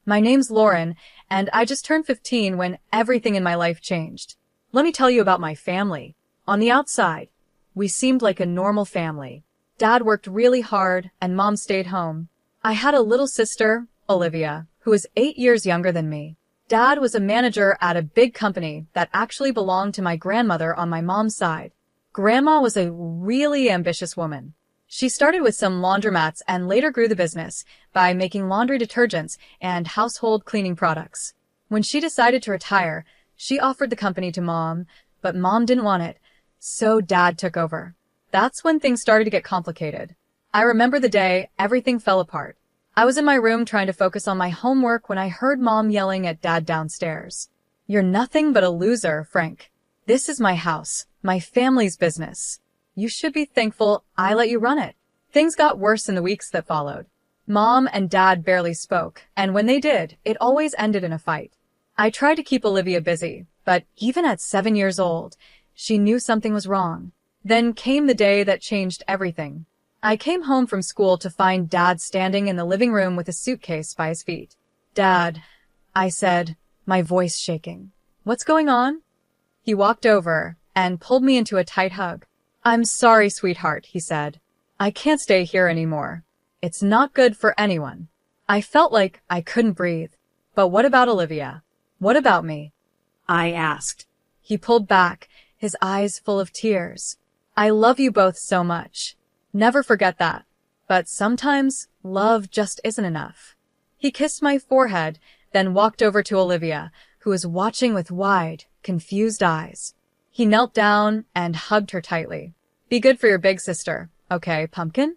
My name's Lauren, and I just turned 15 when everything in my life changed. Let me tell you about my family. On the outside, we seemed like a normal family. Dad worked really hard, and Mom stayed home. I had a little sister, Olivia, who was 8 years younger than me. Dad was a manager at a big company that actually belonged to my grandmother on my mom's side. Grandma was a really ambitious woman. She started with some laundromats and later grew the business by making laundry detergents and household cleaning products. When she decided to retire, she offered the company to Mom, but Mom didn't want it, so Dad took over. That's when things started to get complicated. I remember the day everything fell apart. I was in my room trying to focus on my homework when I heard Mom yelling at Dad downstairs. "You're nothing but a loser, Frank. This is my house, my family's business. You should be thankful I let you run it." Things got worse in the weeks that followed. Mom and Dad barely spoke, and when they did, it always ended in a fight. I tried to keep Olivia busy, but even at 7 years old, she knew something was wrong. Then came the day that changed everything. I came home from school to find Dad standing in the living room with a suitcase by his feet. "Dad," I said, my voice shaking. "What's going on?" He walked over and pulled me into a tight hug. "I'm sorry, sweetheart," he said. "I can't stay here anymore. It's not good for anyone." I felt like I couldn't breathe. "But what about Olivia? What about me?" I asked. He pulled back, his eyes full of tears. "I love you both so much. Never forget that. But sometimes love just isn't enough." He kissed my forehead, then walked over to Olivia, who was watching with wide, confused eyes. He knelt down and hugged her tightly. "Be good for your big sister, okay, pumpkin?"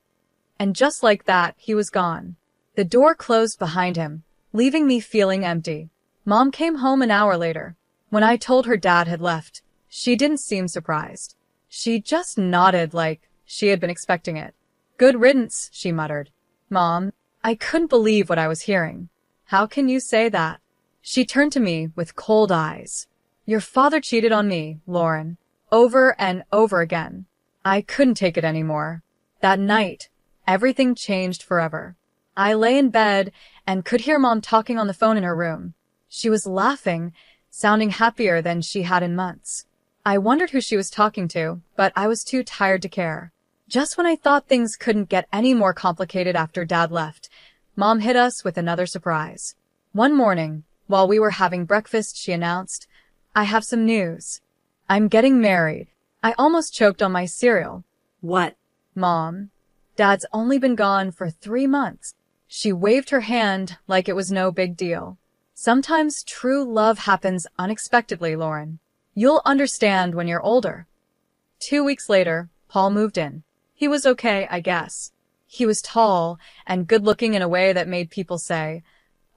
And just like that, he was gone. The door closed behind him, leaving me feeling empty. Mom came home an hour later. When I told her Dad had left, she didn't seem surprised. She just nodded like she had been expecting it. "Good riddance," she muttered. "Mom," I couldn't believe what I was hearing. "How can you say that?" She turned to me with cold eyes. "Your father cheated on me, Lauren. Over and over again." I couldn't take it anymore. That night, everything changed forever. I lay in bed and could hear Mom talking on the phone in her room. She was laughing, sounding happier than she had in months. I wondered who she was talking to, but I was too tired to care. Just when I thought things couldn't get any more complicated after Dad left, Mom hit us with another surprise. One morning, while we were having breakfast, she announced, "I have some news. I'm getting married." I almost choked on my cereal. "What?" "Mom, Dad's only been gone for 3 months." She waved her hand like it was no big deal. "Sometimes true love happens unexpectedly, Lauren. You'll understand when you're older." 2 weeks later, Paul moved in. He was okay, I guess. He was tall and good-looking in a way that made people say,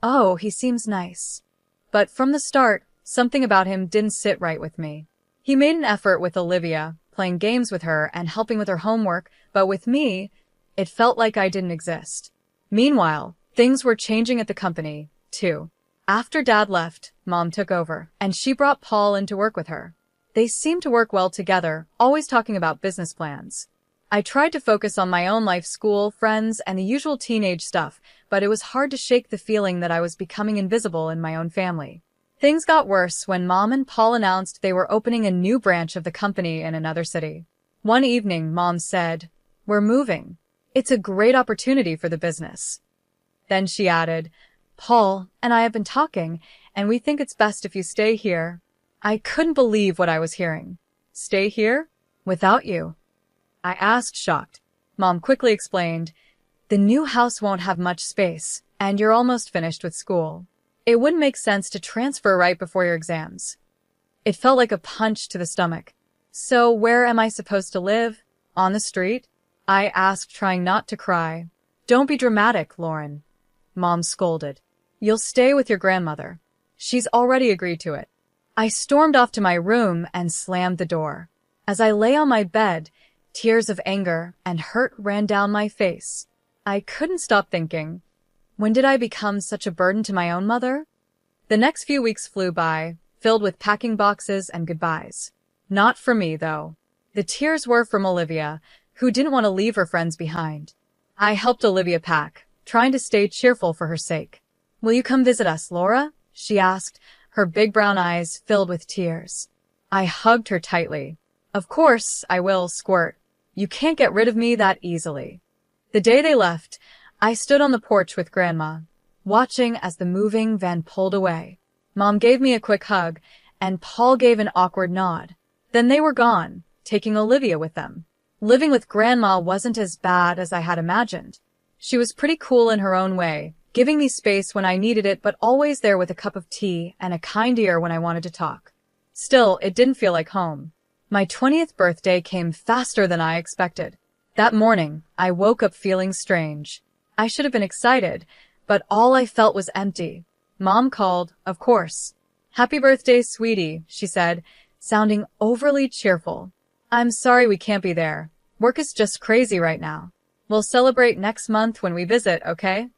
"Oh, he seems nice." But from the start, something about him didn't sit right with me. He made an effort with Olivia, playing games with her and helping with her homework, but with me, it felt like I didn't exist. Meanwhile, things were changing at the company, too. After Dad left, Mom took over, and she brought Paul in to work with her. They seemed to work well together, always talking about business plans. I tried to focus on my own life, school, friends, and the usual teenage stuff, but it was hard to shake the feeling that I was becoming invisible in my own family. Things got worse when Mom and Paul announced they were opening a new branch of the company in another city. One evening, Mom said, "We're moving. It's a great opportunity for the business." Then she added, "Paul and I have been talking, and we think it's best if you stay here." I couldn't believe what I was hearing. "Stay here? Without you?" I asked, shocked. Mom quickly explained, "The new house won't have much space, and you're almost finished with school. It wouldn't make sense to transfer right before your exams." It felt like a punch to the stomach. "So where am I supposed to live? On the street?" I asked, trying not to cry. "Don't be dramatic, Lauren," Mom scolded. "You'll stay with your grandmother. She's already agreed to it." I stormed off to my room and slammed the door. As I lay on my bed, tears of anger and hurt ran down my face. I couldn't stop thinking, when did I become such a burden to my own mother? The next few weeks flew by, filled with packing boxes and goodbyes. Not for me, though. The tears were from Olivia, who didn't want to leave her friends behind. I helped Olivia pack, trying to stay cheerful for her sake. Will you come visit us, Laura? She asked, her big brown eyes filled with tears. I hugged her tightly. Of course I will, Squirt. You can't get rid of me that easily. The day they left, I stood on the porch with Grandma, watching as the moving van pulled away. Mom gave me a quick hug, and Paul gave an awkward nod. Then they were gone, taking Olivia with them. Living with Grandma wasn't as bad as I had imagined. She was pretty cool in her own way, giving me space when I needed it but always there with a cup of tea and a kind ear when I wanted to talk. Still, it didn't feel like home. My 20th birthday came faster than I expected. That morning, I woke up feeling strange. I should have been excited, but all I felt was empty. Mom called, of course. Happy birthday, sweetie, she said, sounding overly cheerful. I'm sorry we can't be there. Work is just crazy right now. We'll celebrate next month when we visit, okay?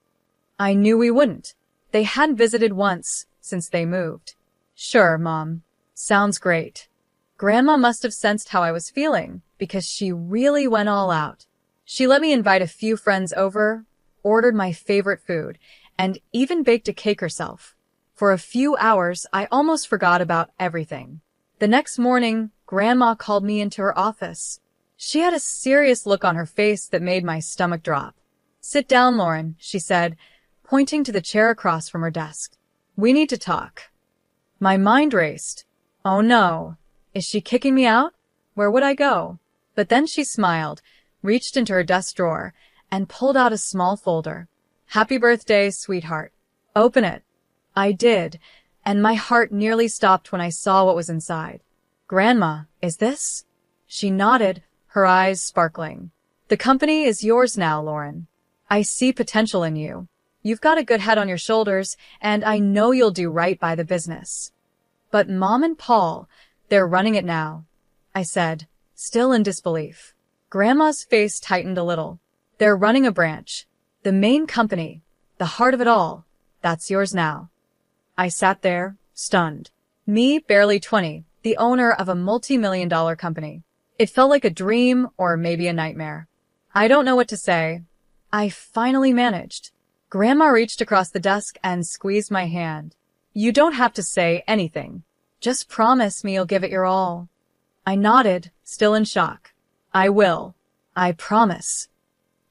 I knew we wouldn't. They hadn't visited once since they moved. Sure, Mom. Sounds great. Grandma must have sensed how I was feeling, because she really went all out. She let me invite a few friends over, ordered my favorite food, and even baked a cake herself. For a few hours, I almost forgot about everything. The next morning, Grandma called me into her office. She had a serious look on her face that made my stomach drop. Sit down, Lauren, she said, pointing to the chair across from her desk. We need to talk. My mind raced. Oh no. Is she kicking me out? Where would I go? But then she smiled, reached into her desk drawer, and pulled out a small folder. Happy birthday, sweetheart. Open it. I did, and my heart nearly stopped when I saw what was inside. Grandma, is this? She nodded, her eyes sparkling. The company is yours now, Lauren. I see potential in you. You've got a good head on your shoulders, and I know you'll do right by the business. But Mom and Paul, they're running it now, I said, still in disbelief. Grandma's face tightened a little. They're running a branch. The main company, the heart of it all, that's yours now. I sat there, stunned. Me, barely 20, the owner of a multi-million-dollar company. It felt like a dream or maybe a nightmare. I don't know what to say. I finally managed. Grandma reached across the desk and squeezed my hand. You don't have to say anything. Just promise me you'll give it your all. I nodded, still in shock. I will. I promise.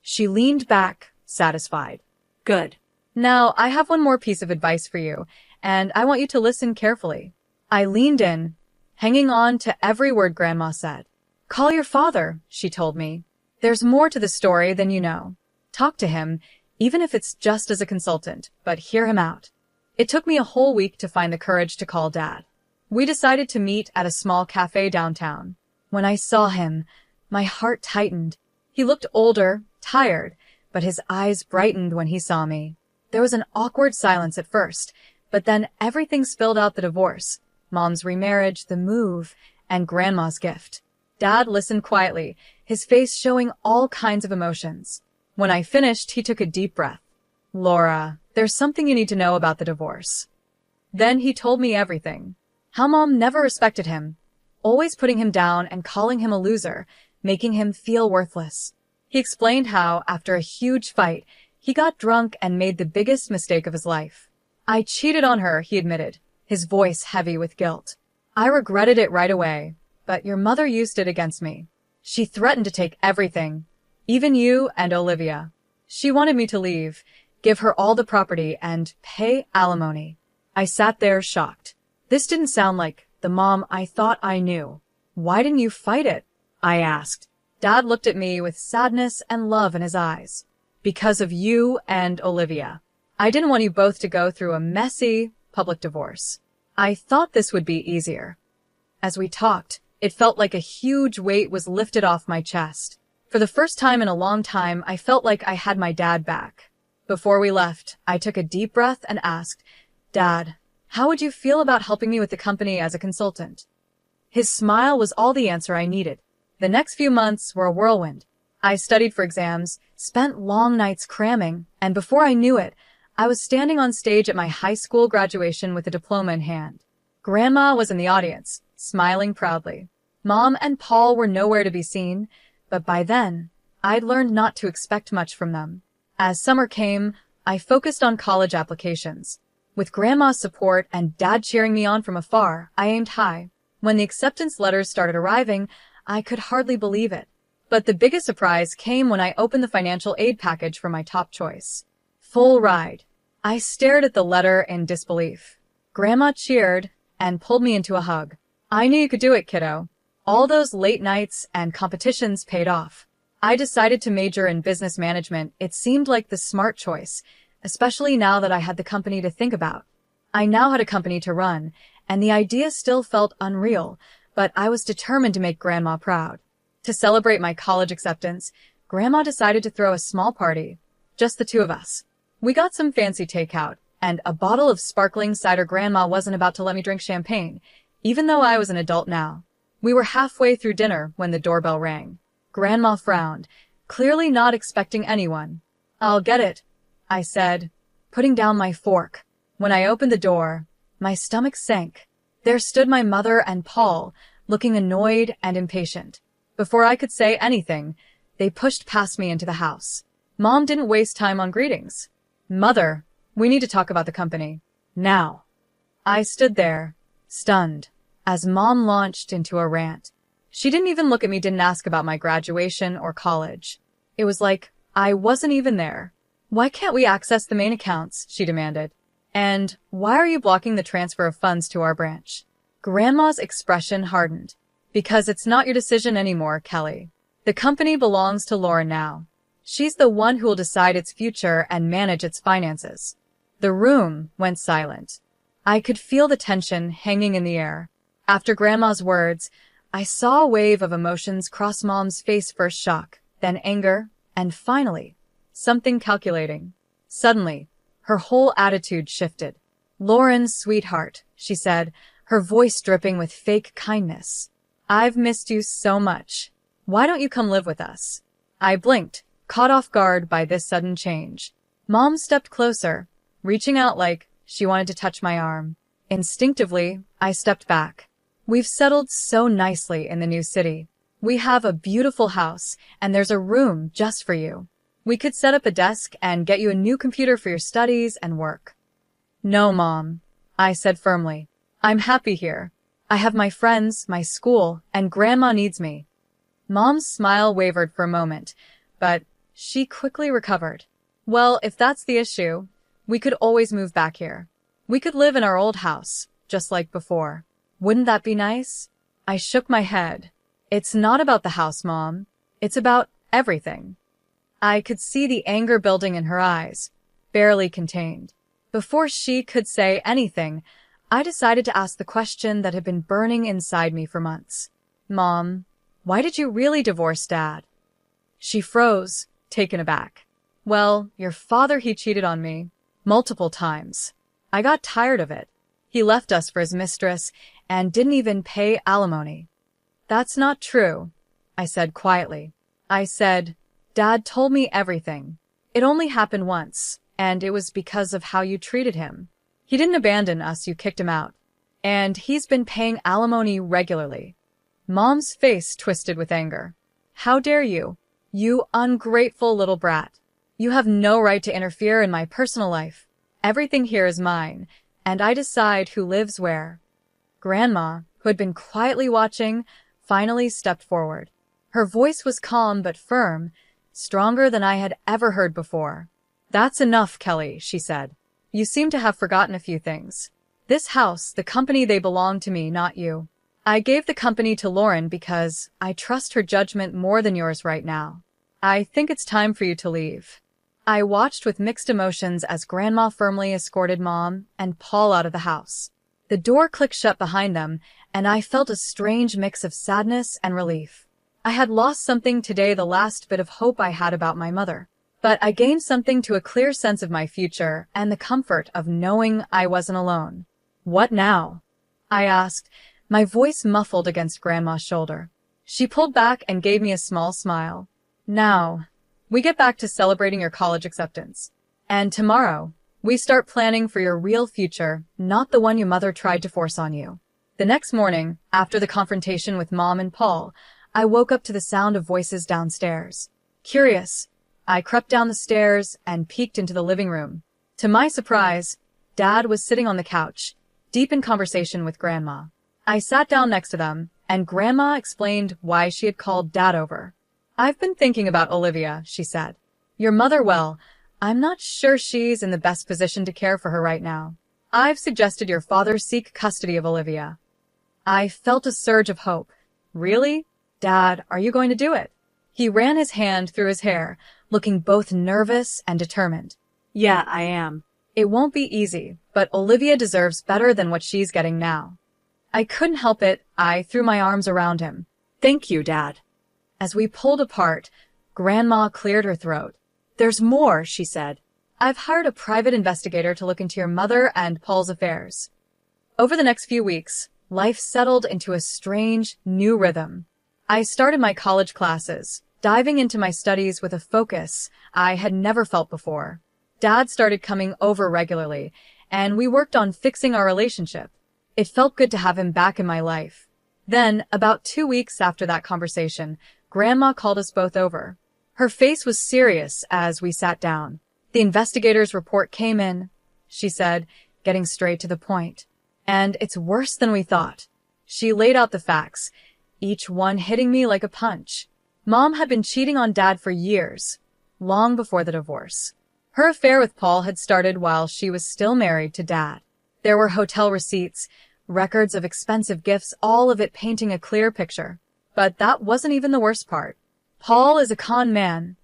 She leaned back, satisfied. Good. Now, I have one more piece of advice for you, and I want you to listen carefully. I leaned in, hanging on to every word Grandma said. Call your father, she told me. There's more to the story than you know. Talk to him, even if it's just as a consultant, but hear him out. It took me a whole week to find the courage to call Dad. We decided to meet at a small cafe downtown. When I saw him, my heart tightened. He looked older, tired, but his eyes brightened when he saw me. There was an awkward silence at first, but then everything spilled out: the divorce, Mom's remarriage, the move, and Grandma's gift. Dad listened quietly, his face showing all kinds of emotions. When I finished, he took a deep breath. Laura, there's something you need to know about the divorce. Then he told me everything. How Mom never respected him, always putting him down and calling him a loser, making him feel worthless. He explained how, after a huge fight, he got drunk and made the biggest mistake of his life. I cheated on her, he admitted, his voice heavy with guilt. I regretted it right away, but your mother used it against me. She threatened to take everything, even you and Olivia. She wanted me to leave, give her all the property, and pay alimony. I sat there shocked. This didn't sound like the Mom I thought I knew. Why didn't you fight it? I asked. Dad looked at me with sadness and love in his eyes. Because of you and Olivia. I didn't want you both to go through a messy, public divorce. I thought this would be easier. As we talked, it felt like a huge weight was lifted off my chest. For the first time in a long time, I felt like I had my dad back. Before we left, I took a deep breath and asked, Dad, how would you feel about helping me with the company as a consultant? His smile was all the answer I needed. The next few months were a whirlwind. I studied for exams, spent long nights cramming, and before I knew it, I was standing on stage at my high school graduation with a diploma in hand. Grandma was in the audience, smiling proudly. Mom and Paul were nowhere to be seen, but by then, I'd learned not to expect much from them. As summer came, I focused on college applications. With Grandma's support and Dad cheering me on from afar, I aimed high. When the acceptance letters started arriving, I could hardly believe it. But the biggest surprise came when I opened the financial aid package for my top choice. Full ride. I stared at the letter in disbelief. Grandma cheered and pulled me into a hug. I knew you could do it, kiddo. All those late nights and competitions paid off. I decided to major in business management. It seemed like the smart choice, especially now that I had the company to think about. I now had a company to run, and the idea still felt unreal, but I was determined to make Grandma proud. To celebrate my college acceptance, Grandma decided to throw a small party. Just the two of us. We got some fancy takeout, and a bottle of sparkling cider. Grandma wasn't about to let me drink champagne, even though I was an adult now. We were halfway through dinner when the doorbell rang. Grandma frowned, clearly not expecting anyone. "I'll get it," I said, putting down my fork. When I opened the door, my stomach sank. There stood my mother and Paul, looking annoyed and impatient. Before I could say anything, they pushed past me into the house. Mom didn't waste time on greetings. "Mother, we need to talk about the company. Now." I stood there, stunned, as Mom launched into a rant. She didn't even look at me, didn't ask about my graduation or college. It was like I wasn't even there. "Why can't we access the main accounts?" she demanded. "And why are you blocking the transfer of funds to our branch?" Grandma's expression hardened. "Because it's not your decision anymore, Kelly. The company belongs to Lauren now. She's the one who will decide its future and manage its finances." The room went silent. I could feel the tension hanging in the air. After Grandma's words, I saw a wave of emotions cross Mom's face. First shock, then anger, and finally, something calculating. Suddenly, her whole attitude shifted. "Lauren, sweetheart," she said, her voice dripping with fake kindness. "I've missed you so much. Why don't you come live with us?" I blinked, caught off guard by this sudden change. Mom stepped closer, reaching out like she wanted to touch my arm. Instinctively, I stepped back. "We've settled so nicely in the new city. We have a beautiful house, and there's a room just for you. We could set up a desk and get you a new computer for your studies and work." "No, Mom," I said firmly. "I'm happy here. I have my friends, my school, and Grandma needs me." Mom's smile wavered for a moment, but she quickly recovered. "Well, if that's the issue, we could always move back here. We could live in our old house, just like before. Wouldn't that be nice?" I shook my head. "It's not about the house, Mom. It's about everything." I could see the anger building in her eyes, barely contained. Before she could say anything, I decided to ask the question that had been burning inside me for months. "Mom, why did you really divorce Dad?" She froze, taken aback. "Well, your father, he cheated on me. Multiple times. I got tired of it. He left us for his mistress and didn't even pay alimony." "That's not true," I said quietly. I said, "Dad told me everything. It only happened once, and it was because of how you treated him. He didn't abandon us, you kicked him out. And he's been paying alimony regularly." Mom's face twisted with anger. "How dare you? You ungrateful little brat. You have no right to interfere in my personal life. Everything here is mine, and I decide who lives where." Grandma, who had been quietly watching, finally stepped forward. Her voice was calm but firm, stronger than I had ever heard before. "That's enough, Kelly," she said. "You seem to have forgotten a few things. This house, the company, they belong to me, not you. I gave the company to Lauren because I trust her judgment more than yours right now. I think it's time for you to leave." I watched with mixed emotions as Grandma firmly escorted Mom and Paul out of the house. The door clicked shut behind them, and I felt a strange mix of sadness and relief. I had lost something today, the last bit of hope I had about my mother. But I gained something, to a clear sense of my future and the comfort of knowing I wasn't alone. "What now?" I asked, my voice muffled against Grandma's shoulder. She pulled back and gave me a small smile. "Now, we get back to celebrating your college acceptance. And tomorrow, we start planning for your real future, not the one your mother tried to force on you." The next morning, after the confrontation with Mom and Paul, I woke up to the sound of voices downstairs. Curious, I crept down the stairs and peeked into the living room. To my surprise, Dad was sitting on the couch, deep in conversation with Grandma. I sat down next to them, and Grandma explained why she had called Dad over. "I've been thinking about Olivia," she said. "Your mother, well, I'm not sure she's in the best position to care for her right now. I've suggested your father seek custody of Olivia." I felt a surge of hope. "Really? Dad, are you going to do it?" He ran his hand through his hair, looking both nervous and determined. "Yeah, I am. It won't be easy, but Olivia deserves better than what she's getting now." I couldn't help it. I threw my arms around him. "Thank you, Dad." As we pulled apart, Grandma cleared her throat. "There's more," she said. "I've hired a private investigator to look into your mother and Paul's affairs." Over the next few weeks, life settled into a strange, new rhythm. I started my college classes, diving into my studies with a focus I had never felt before. Dad started coming over regularly, and we worked on fixing our relationship. It felt good to have him back in my life. Then, about 2 weeks after that conversation, Grandma called us both over. Her face was serious as we sat down. "The investigator's report came in," she said, getting straight to the point. "And it's worse than we thought." She laid out the facts, each one hitting me like a punch. Mom had been cheating on Dad for years, long before the divorce. Her affair with Paul had started while she was still married to Dad. There were hotel receipts, records of expensive gifts, all of it painting a clear picture. But that wasn't even the worst part. "Paul is a con man,"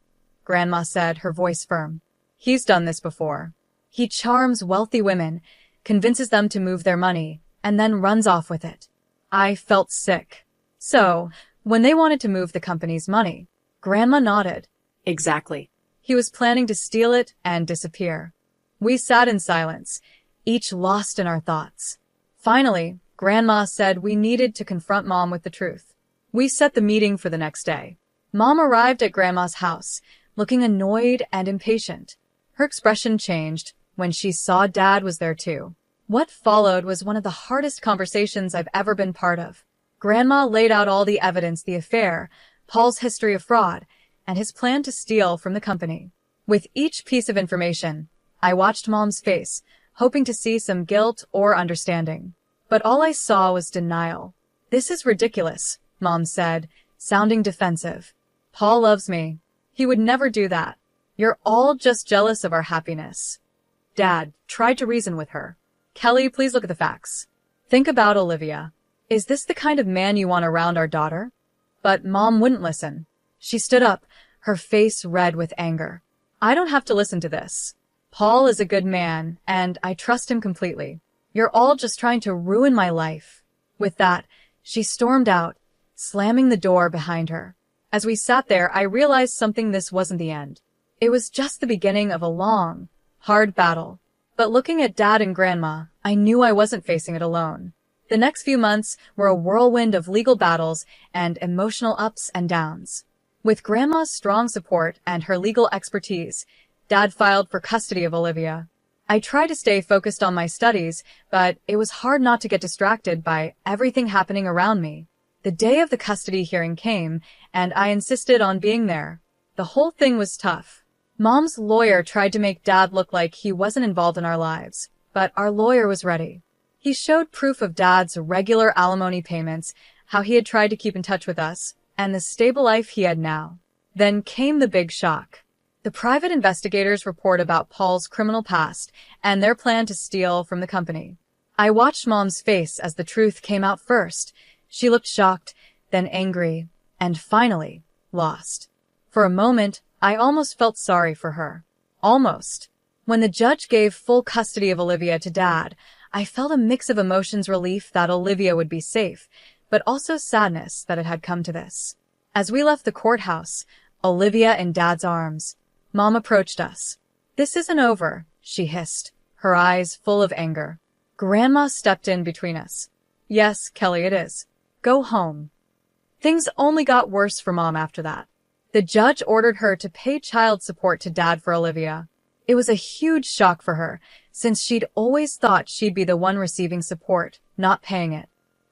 Grandma said, her voice firm. "He's done this before. He charms wealthy women, convinces them to move their money, and then runs off with it." I felt sick. "So, when they wanted to move the company's money," Grandma nodded. "Exactly. He was planning to steal it and disappear." We sat in silence, each lost in our thoughts. Finally, Grandma said we needed to confront Mom with the truth. We set the meeting for the next day. Mom arrived at Grandma's house, looking annoyed and impatient. Her expression changed when she saw Dad was there too. What followed was one of the hardest conversations I've ever been part of. Grandma laid out all the evidence, the affair, Paul's history of fraud, and his plan to steal from the company. With each piece of information, I watched Mom's face, hoping to see some guilt or understanding. But all I saw was denial. "This is ridiculous," Mom said, sounding defensive. "Paul loves me. He would never do that. You're all just jealous of our happiness." Dad tried to reason with her. "Kelly, please look at the facts. Think about Olivia. Is this the kind of man you want around our daughter?" But Mom wouldn't listen. She stood up, her face red with anger. "I don't have to listen to this. Paul is a good man, and I trust him completely. You're all just trying to ruin my life." With that, she stormed out, slamming the door behind her. As we sat there, I realized something: this wasn't the end. It was just the beginning of a long, hard battle. But looking at Dad and Grandma, I knew I wasn't facing it alone. The next few months were a whirlwind of legal battles and emotional ups and downs. With Grandma's strong support and her legal expertise, Dad filed for custody of Olivia. I tried to stay focused on my studies, but it was hard not to get distracted by everything happening around me. The day of the custody hearing came, and I insisted on being there. The whole thing was tough. Mom's lawyer tried to make Dad look like he wasn't involved in our lives, but our lawyer was ready. He showed proof of Dad's regular alimony payments, how he had tried to keep in touch with us, and the stable life he had now. Then came the big shock. The private investigators' report about Paul's criminal past and their plan to steal from the company. I watched Mom's face as the truth came out first. She looked shocked, then angry, and finally, lost. For a moment, I almost felt sorry for her. Almost. When the judge gave full custody of Olivia to Dad, I felt a mix of emotions: relief that Olivia would be safe, but also sadness that it had come to this. As we left the courthouse, Olivia in Dad's arms, Mom approached us. "This isn't over," she hissed, her eyes full of anger. Grandma stepped in between us. "Yes, Kelly, it is. Go home." Things only got worse for Mom after that. The judge ordered her to pay child support to Dad for Olivia. It was a huge shock for her, since she'd always thought she'd be the one receiving support, not paying it.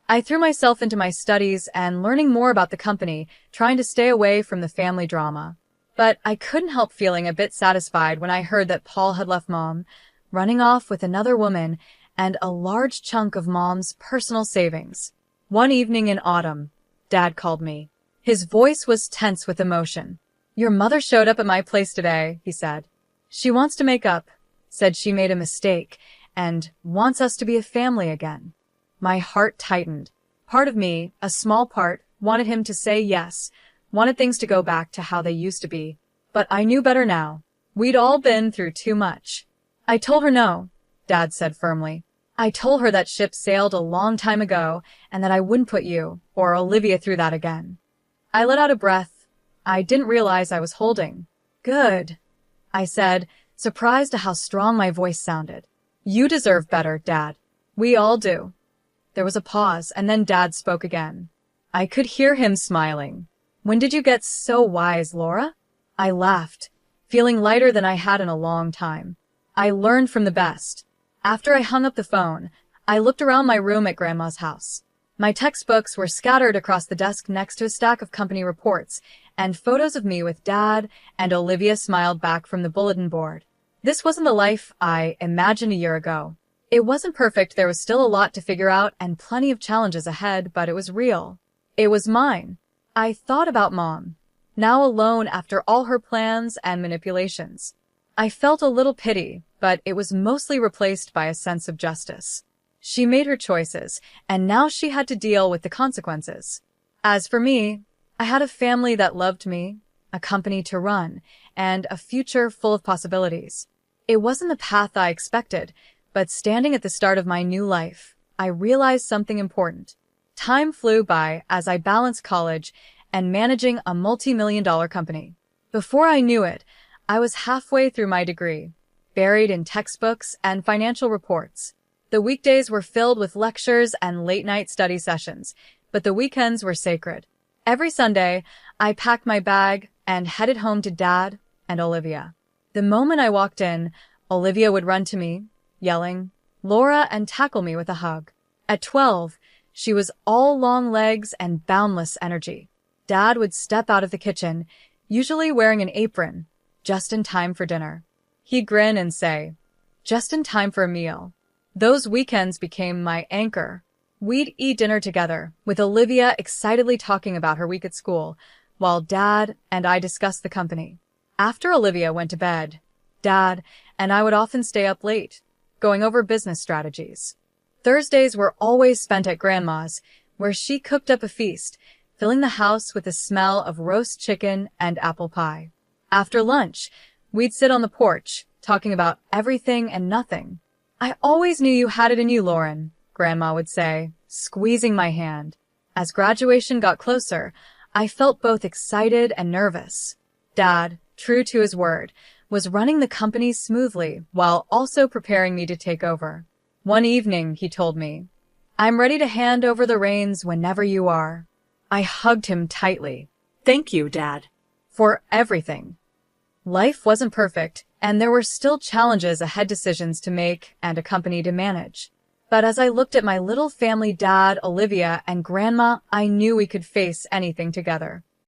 I threw myself into my studies and learning more about the company, trying to stay away from the family drama. But I couldn't help feeling a bit satisfied when I heard that Paul had left Mom, running off with another woman and a large chunk of Mom's personal savings. One evening in autumn, Dad called me. His voice was tense with emotion. "Your mother showed up at my place today," he said. "She wants to make up, said she made a mistake, and wants us to be a family again." My heart tightened. Part of me, a small part, wanted him to say yes, wanted things to go back to how they used to be. But I knew better now. We'd all been through too much. "I told her no," Dad said firmly. "I told her that ship sailed a long time ago and that I wouldn't put you or Olivia through that again." I let out a breath. I didn't realize I was holding. "Good," I said, surprised at how strong my voice sounded. "You deserve better, Dad. We all do." There was a pause, and then Dad spoke again. I could hear him smiling. "When did you get so wise, Laura?" I laughed, feeling lighter than I had in a long time. "I learned from the best." After I hung up the phone, I looked around my room at Grandma's house. My textbooks were scattered across the desk next to a stack of company reports, and photos of me with Dad and Olivia smiled back from the bulletin board. This wasn't the life I imagined a year ago. It wasn't perfect, there was still a lot to figure out and plenty of challenges ahead, but it was real. It was mine. I thought about Mom, now alone after all her plans and manipulations. I felt a little pity, but it was mostly replaced by a sense of justice. She made her choices, and now she had to deal with the consequences. As for me, I had a family that loved me, a company to run, and a future full of possibilities. It wasn't the path I expected, but standing at the start of my new life, I realized something important. Time flew by as I balanced college and managing a multi-million-dollar company. Before I knew it, I was halfway through my degree, buried in textbooks and financial reports. The weekdays were filled with lectures and late-night study sessions, but the weekends were sacred. Every Sunday, I packed my bag and headed home to Dad and Olivia. The moment I walked in, Olivia would run to me, yelling, "Laura," and tackle me with a hug. At 12, she was all long legs and boundless energy. Dad would step out of the kitchen, usually wearing an apron, just in time for dinner. He'd grin and say, "Just in time for a meal." Those weekends became my anchor. We'd eat dinner together, with Olivia excitedly talking about her week at school, while Dad and I discussed the company. After Olivia went to bed, Dad and I would often stay up late, going over business strategies. Thursdays were always spent at Grandma's, where she cooked up a feast, filling the house with the smell of roast chicken and apple pie. After lunch, we'd sit on the porch, talking about everything and nothing. "I always knew you had it in you, Lauren," Grandma would say, squeezing my hand. As graduation got closer, I felt both excited and nervous. Dad, true to his word, was running the company smoothly while also preparing me to take over. One evening, he told me, "I'm ready to hand over the reins whenever you are." I hugged him tightly. "Thank you, Dad, for everything." Life wasn't perfect, and there were still challenges ahead, decisions to make and a company to manage. But as I looked at my little family, Dad, Olivia, and Grandma, I knew we could face anything together.